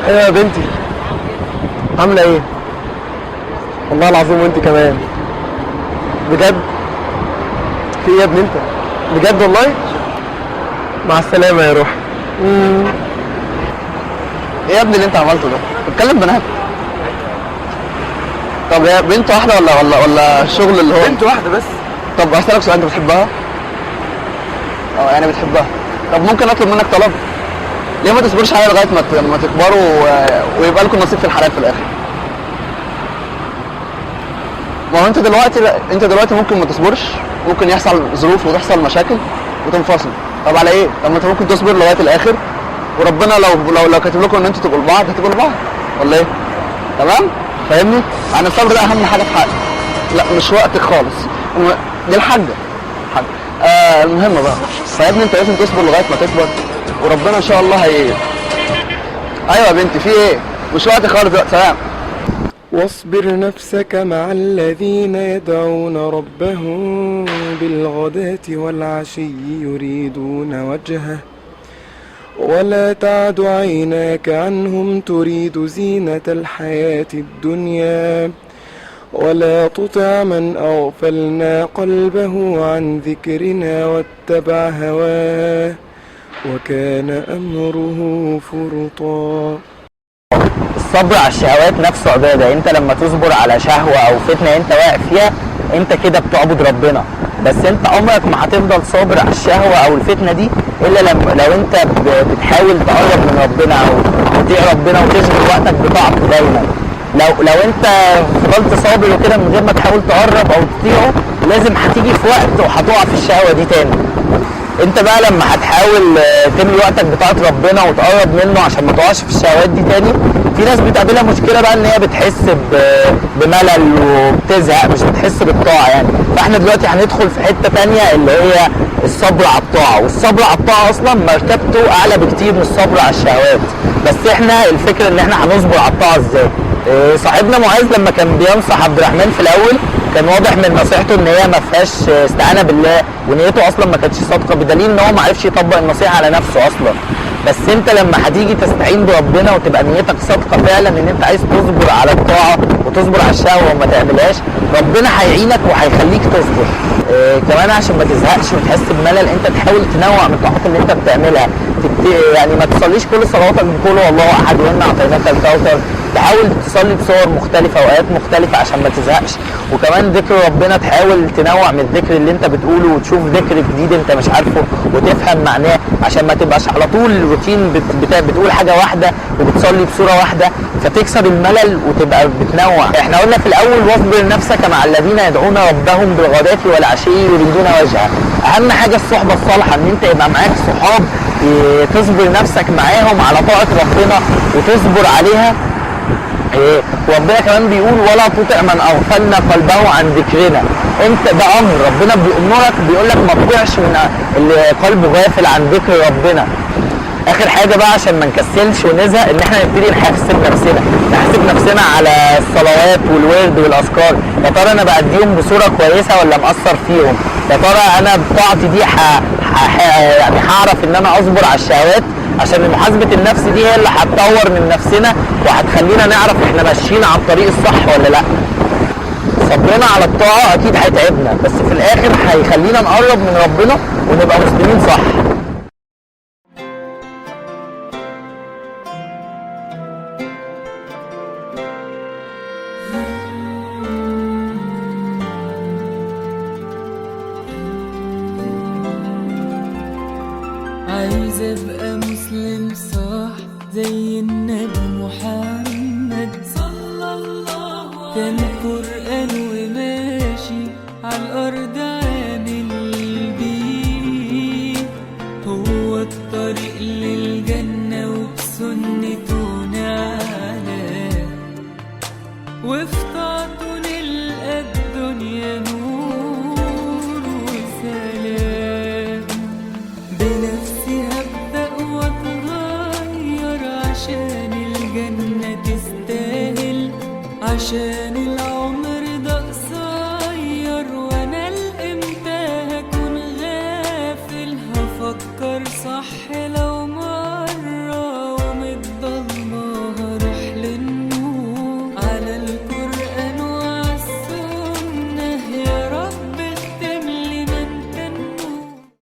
ايوه يا بنتي، عامله ايه؟ والله العظيم وانت كمان. بجد؟ في ايه يا ابني انت؟ بجد والله؟ مع السلامه يا روح. ايه يا ابني اللي انت عملته ده؟ بتكلم بنات؟ طب هي بنت واحده ولا الشغل اللي هو بنت واحده بس. طب اسالك سؤال، انت بتحبها؟ اه يعني بتحبها. طب ممكن اطلب منك طلب؟ ليه ما تصبرش عليها لغايه ما تكبروا ويبقى لكم نصيب في الحلال في الاخر؟ ما هو انت دلوقتي ممكن ما تصبرش، ممكن يحصل ظروف وتحصل مشاكل وتنفصل. طب على ايه؟ طب ما انت ممكن تصبر لغايه الاخر، وربنا لو كاتب لكم ان انتوا تبقوا لبعض هتبقوا لبعض، ولا ايه؟ تمام؟ فاهمني؟ يعني الصبر ده اهم حاجه في حياتك. لا مش وقتك خالص. دي الحاجه. حاجه. المهم بقى، فيا ابني انت لازم تصبر لغايه ما تكبر، وربنا ان شاء الله ايوه يا بنتي، في ايه؟ مش وقت خالص دلوقتي. سلام. واصبر نفسك مع الذين يدعون ربهم بالغداة والعشي يريدون وجهه ولا تعد عيناك عنهم تريد زينة الحياة الدنيا ولا تطع من أغفلنا قلبه عن ذكرنا واتبع هواه وكان أمره فرطا. الصبر على الشهوات نفسه عبادة. انت لما تصبر على شهوة او فتنة انت واقع فيها انت كده بتعبد ربنا، بس انت عمرك ما هتفضل صابر على الشهوة او الفتنة دي الا لو انت بتحاول تقرب من ربنا او تطيع ربنا وتشغل وقتك بطاعته دايما. لو انت فضلت صابر وكده من غير ما تحاول تقرب او تطيعه لازم هتيجي في وقت وهتقع في الشهوة دي تاني. انت بقى لما هتحاول تملي وقتك بطاعة ربنا وتقرب منه عشان ما تقعش في الشهوات دي تاني. في ناس بتقابلها مشكلة بقى ان هي بتحس بملل وبتزهق، مش بتحس بالطاعة يعني. فاحنا دلوقتي هندخل في حتة تانية اللي هي الصبر على الطاعة، والصبر على الطاعة اصلا مرتبته اعلى بكتير من الصبر على الشهوات. بس احنا الفكرة ان احنا هنصبر على الطاعة ازاي. صاحبنا معاذ لما كان بينصح عبد الرحمن في الاول كان واضح من نصيحته ان هي ما فيهاش استعانه بالله، ونيته اصلا ما كانتش صادقه، بدليل ان هو ما عرفش يطبق النصيحه على نفسه اصلا. بس انت لما هتيجي تستعين بربنا وتبقى نيتك صادقه فعلا ان انت عايز تصبر على الطاعه وتصبر على الشهوه وما تعملهاش، ربنا هيعينك وهيخليك تصبر. كمان عشان ما تزهقش وتحس بملل انت تحاول تنوع من الطاعات اللي انت بتعملها. يعني ما تصليش كل صلواتك بقول والله احد وانا اعطيناك الكوثر، تحاول تصلي بصور مختلفة وآيات مختلفة عشان ما تزهقش. وكمان ذكر ربنا تحاول تنوع من الذكر اللي انت بتقوله وتشوف ذكر جديد انت مش عارفه وتفهم معناه عشان ما تبقاش على طول روتين بتقول حاجة واحدة وبتصلي بصورة واحدة فتكسر الملل وتبقى بتنوع. احنا قلنا في الاول واصبر نفسك مع الذين يدعون ربهم بالغداة والعشي يريدون وجهه. اهم حاجة الصحبة الصالحة، ان انت يبقى معاك صحاب تصبر نفسك معاهم على طاعة ربنا وتصبر عليها. وربنا كمان بيقول ولا تطع من اغفلنا قلبه عن ذكرنا. انت ده امر ربنا بيأمرك، بيقول لك ما تطيعش من اللي قلبه غافل عن ذكر ربنا. اخر حاجه بقى عشان ما نكسلش ونزهق ان احنا نبتدي نحاسب نفسنا على الصلوات والورد والاذكار. يا ترى انا بأديهم بصوره كويسه ولا مقصر فيهم؟ يا ترى انا بطاعتي دي يعني هعرف ان انا اصبر على الشهوات؟ عشان محاسبه النفس دي هي اللي هتطور من نفسنا وهتخلينا نعرف احنا ماشيين على الطريق الصح ولا لا. صبرنا على الطاعه اكيد هيتعبنا بس في الاخر هيخلينا نقرب من ربنا ونبقى مسلمين صح. عايز ابقى مسلم صح زي النبي محمد صلى الله عليه وسلم، كان قرآن وماشي عالأرض عامل بيه، هو الطريق للجنة وبسنته نعلى، وفي طاعته نلقى الدنيا نور وسلام. بنفسي هبدأ واتغير عشان الجنة تستاهل، عشان العمر ده قصير وانا الامتى هكون غافل، هفكر صح لو ما